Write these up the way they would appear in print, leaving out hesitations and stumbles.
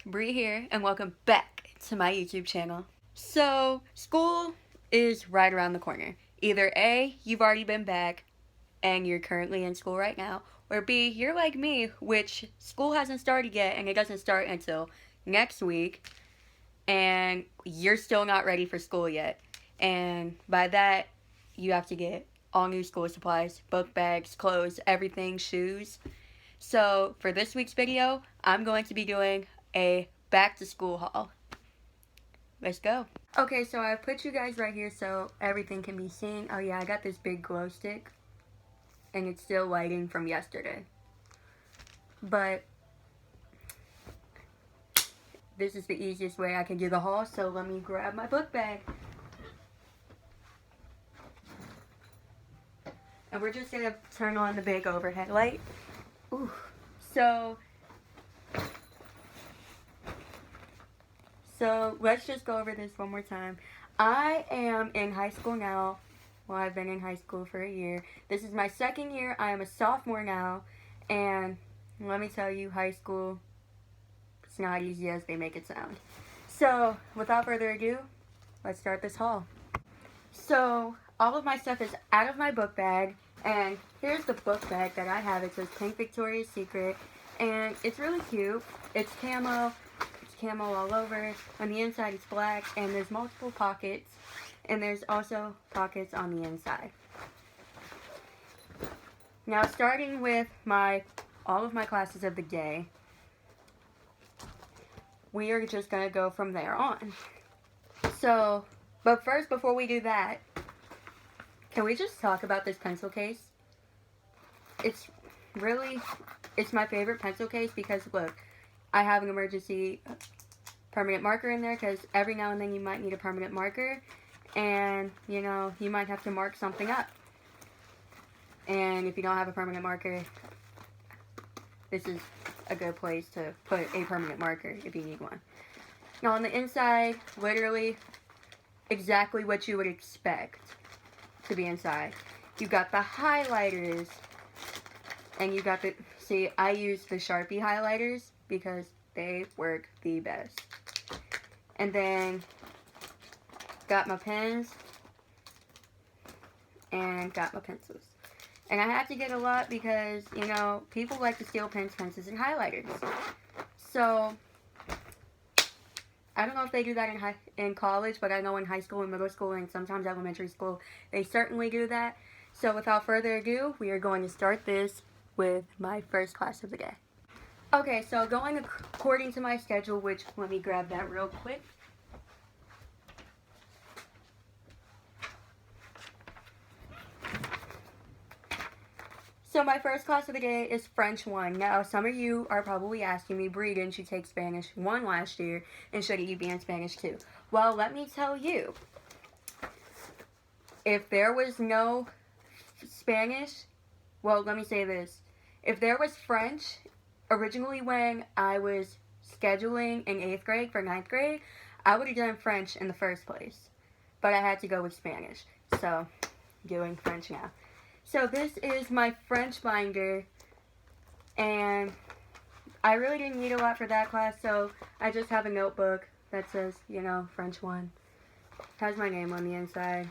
Bre here, and welcome back to my YouTube channel. So, school is right around the corner. Either A, you've already been back, and you're currently in school right now, or B, you're like me, which school hasn't started yet, and it doesn't start until next week, and you're still not ready for school yet. And by that, you have to get all new school supplies, book bags, clothes, everything, shoes. So, for this week's video, I'm going to be doing a back to school haul. Let's go. Okay, so I put you guys right here so everything can be seen. Oh yeah, I got this big glow stick, and it's still lighting from yesterday. But this is the easiest way I can do the haul, so let me grab my book bag. And we're just gonna turn on the big overhead light. Ooh. So let's just go over this one more time. I am in high school now. Well, I've been in high school for a year. This is my second year. I am a sophomore now. And let me tell you, high school, it's not easy as they make it sound. So without further ado, let's start this haul. So all of my stuff is out of my book bag. And here's the book bag that I have. It says Pink Victoria's Secret. And it's really cute. It's camo all over. On the inside it's black, and there's multiple pockets, and there's also pockets on the inside. Now, starting with all of my classes of the day, we are just gonna go from there on. So, but first, before we do that, can we just talk about this pencil case? It's my favorite pencil case because look, I have an emergency permanent marker in there because every now and then you might need a permanent marker, and you know, you might have to mark something up. And if you don't have a permanent marker, this is a good place to put a permanent marker if you need one. Now on the inside, literally exactly what you would expect to be inside. You've got the highlighters, and you got see, I use the Sharpie highlighters because they work the best. And then got my pens and got my pencils. And I had to get a lot because, you know, people like to steal pens, pencils, and highlighters. So I don't know if they do that in college, but I know in high school and middle school and sometimes elementary school, they certainly do that. So without further ado, we are going to start this with my first class of the day. Okay, so going according to my schedule, which, let me grab that real quick. So my first class of the day is French 1. Now, some of you are probably asking me, Bre, didn't you take Spanish 1 last year, and shouldn't you be in Spanish 2? Well, let me tell you, if there was no Spanish, well, let me say this. If there was French, originally when I was scheduling in 8th grade for 9th grade, I would have done French in the first place. But I had to go with Spanish. So, doing French now. So this is my French binder. And I really didn't need a lot for that class, so I just have a notebook that says, you know, French 1. Has my name on the inside.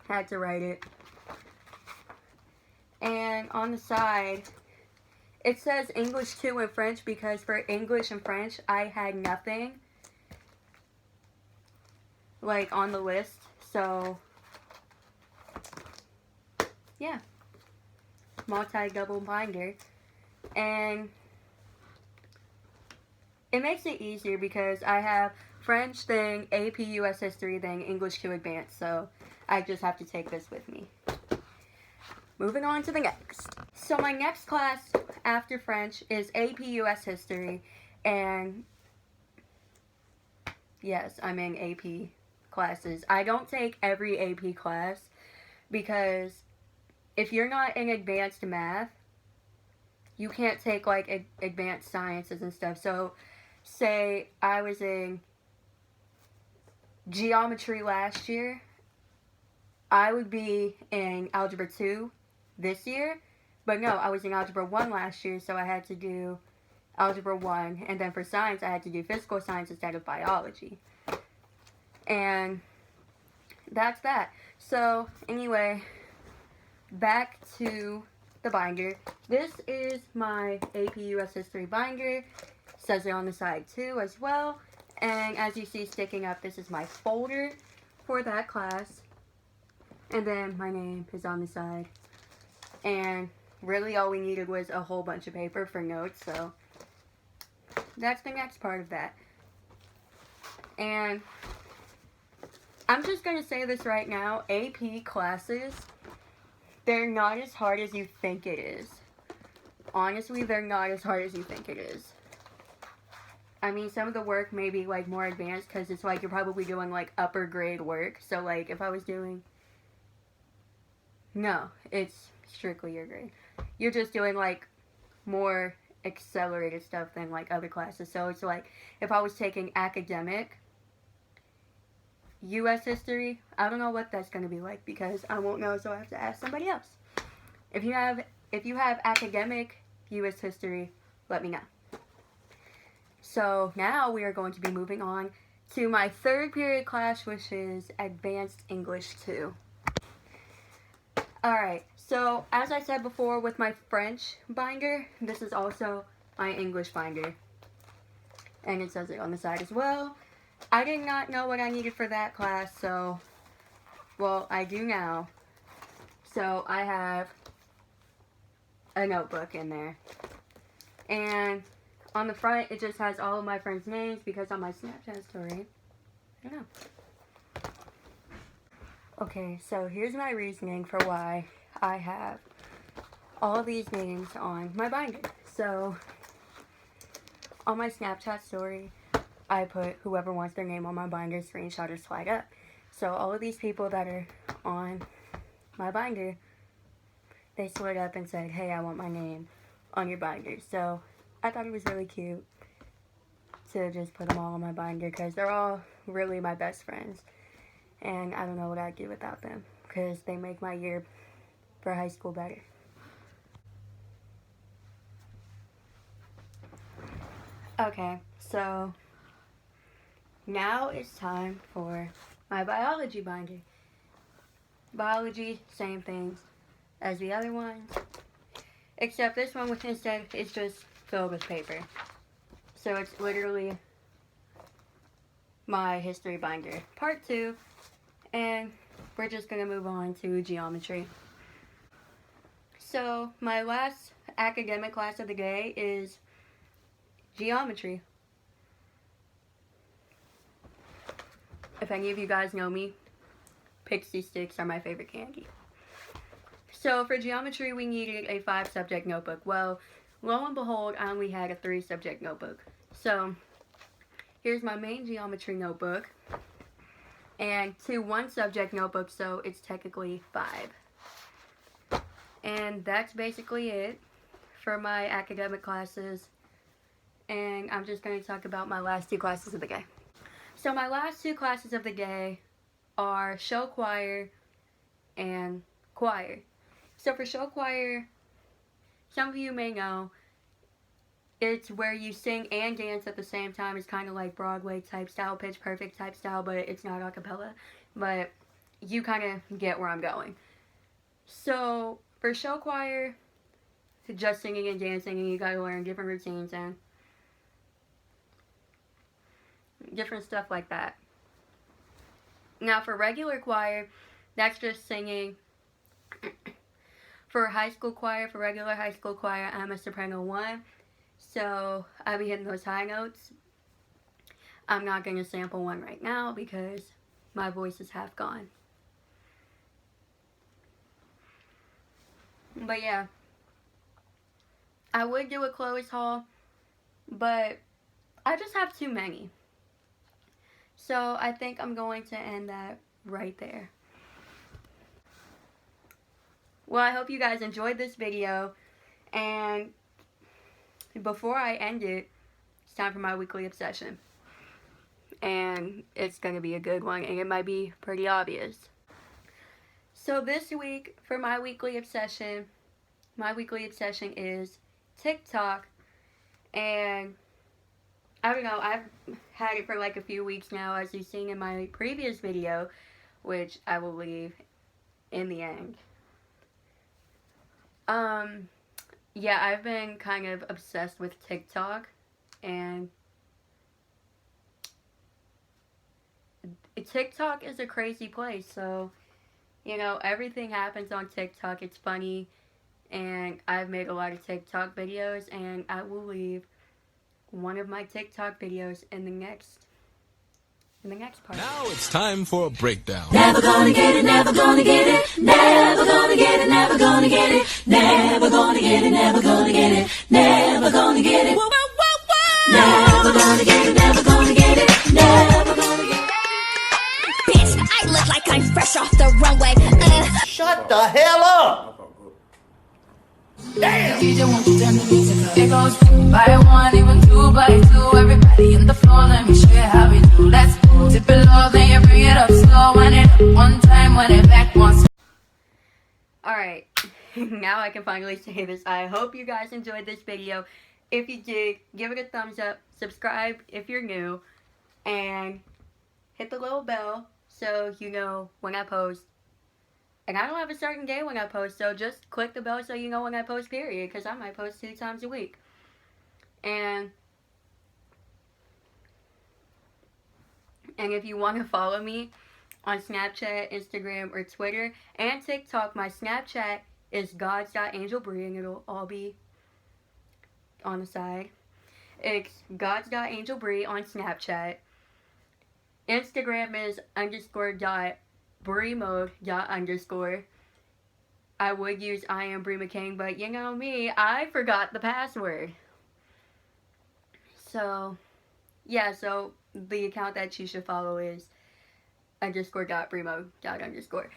Had to write it. And on the side, it says English 2 and French because for English and French, I had nothing, like, on the list. So, yeah. Multi-double binder. And it makes it easier because I have French, then AP US History, then English 2 Advanced. So, I just have to take this with me. Moving on to the next. So my next class after French is AP US History, and yes, I'm in AP classes. I don't take every AP class because if you're not in advanced math, you can't take like advanced sciences and stuff. So say I was in geometry last year, I would be in algebra 2 this year, but no, I was in algebra 1 last year, so I had to do Algebra 1, and then for science I had to do physical science instead of biology. And that's that. So anyway, back to the binder. This is my AP US History binder. Says it on the side too as well. And as you see sticking up, this is my folder for that class. And then my name is on the side. And really all we needed was a whole bunch of paper for notes, so that's the next part of that. And I'm just going to say this right now, AP classes, they're not as hard as you think it is. Honestly, they're not as hard as you think it is. I mean, some of the work may be, like, more advanced, because it's, like, you're probably doing, like, upper grade work. So, like, if I was doing... No, it's strictly your grade. You're just doing, like, more accelerated stuff than, like, other classes. So, it's, like, if I was taking academic U.S. history, I don't know what that's going to be like, because I won't know, so I have to ask somebody else. If you have academic U.S. history, let me know. So now we are going to be moving on to my third period class, which is Advanced English 2. Alright, so as I said before with my French binder, this is also my English binder. And it says it on the side as well. I did not know what I needed for that class, so, well, I do now. So I have a notebook in there. And on the front, it just has all of my friends' names, because on my Snapchat story, I don't know. Okay, so here's my reasoning for why I have all these names on my binder. So, on my Snapchat story, I put whoever wants their name on my binder, screenshot or slide up. So, all of these people that are on my binder, they slid up and said, hey, I want my name on your binder. So, I thought it was really cute to just put them all on my binder, because they're all really my best friends. And I don't know what I'd do without them, because they make my year for high school better. Okay, so now it's time for my biology binder. Biology, same things as the other ones, except this one instead is just filled with paper. So it's literally my history binder, part 2. And we're just going to move on to geometry. So, my last academic class of the day is geometry. If any of you guys know me, pixie sticks are my favorite candy. So, for geometry, we needed a 5-subject notebook. Well, lo and behold, I only had a 3-subject notebook. So, here's my main geometry notebook. And 2 1-subject notebooks, so it's technically 5. And that's basically it for my academic classes. And I'm just going to talk about my last 2 classes of the day. So my last 2 classes of the day are show choir and choir. So for show choir, some of you may know, it's where you sing and dance at the same time. It's kind of like Broadway type style, Pitch Perfect type style, but it's not a cappella. But you kind of get where I'm going. So for show choir, just singing and dancing, and you gotta learn different routines and different stuff like that. Now for regular choir, that's just singing. For high school choir, for regular high school choir, I'm a soprano 1. So, I'll be hitting those high notes. I'm not going to sample one right now because my voice is half gone. But yeah, I would do a closed haul, but I just have too many. So, I think I'm going to end that right there. Well, I hope you guys enjoyed this video, and before I end it, it's time for my weekly obsession. And it's going to be a good one, and it might be pretty obvious. So this week, for my weekly obsession is TikTok. And I don't know, I've had it for like a few weeks now, as you've seen in my previous video, which I will leave in the end. Yeah, I've been kind of obsessed with TikTok, and TikTok is a crazy place. So, you know, everything happens on TikTok. It's funny, and I've made a lot of TikTok videos, and I will leave one of my TikTok videos in the next part. Now it's time for a breakdown. Never gonna get it, never gonna get it, never gonna get it, never gonna get it, never gonna get it, never gonna get it, never gonna get it, never gonna get it, never gonna get it, never gonna get it. Bitch, I look like I'm fresh off the runway. Shut the hell up! Damn! DJ, won't you turn the music up? It goes 1 by 1, even 2 by 2. Everybody in the floor, let me show you how we do. Let's go. Dip it low, then you bring it up slow. Wind it up 1 time, wind it back once. Alright, now I can finally say this. I hope you guys enjoyed this video. If you did, give it a thumbs up, subscribe if you're new, and hit the little bell so you know when I post. And I don't have a certain day when I post, so just click the bell so you know when I post, period, because I might post 2 times a week. And if you want to follow me on Snapchat, Instagram, or Twitter, and TikTok, my Snapchat is gods.angelbre, and it'll all be on the side. It's gods.angelbre on Snapchat. Instagram is _.bremode_. I would use I am Bre McCain, but you know me, I forgot the password. So, yeah, so the account that you should follow is _.bremode_.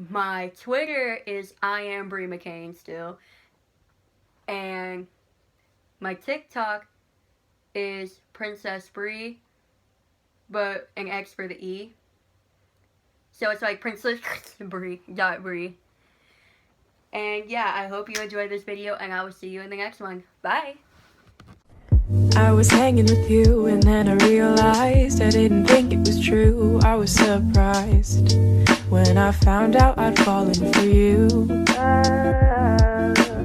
My Twitter is I am Bre McCain still. And my TikTok is Princess Bre, but an X for the E. So it's like Princess Bre. And yeah, I hope you enjoyed this video, and I will see you in the next one. Bye! I was hanging with you, and then I realized I didn't think it was true. I was surprised when I found out I'd fallen for you.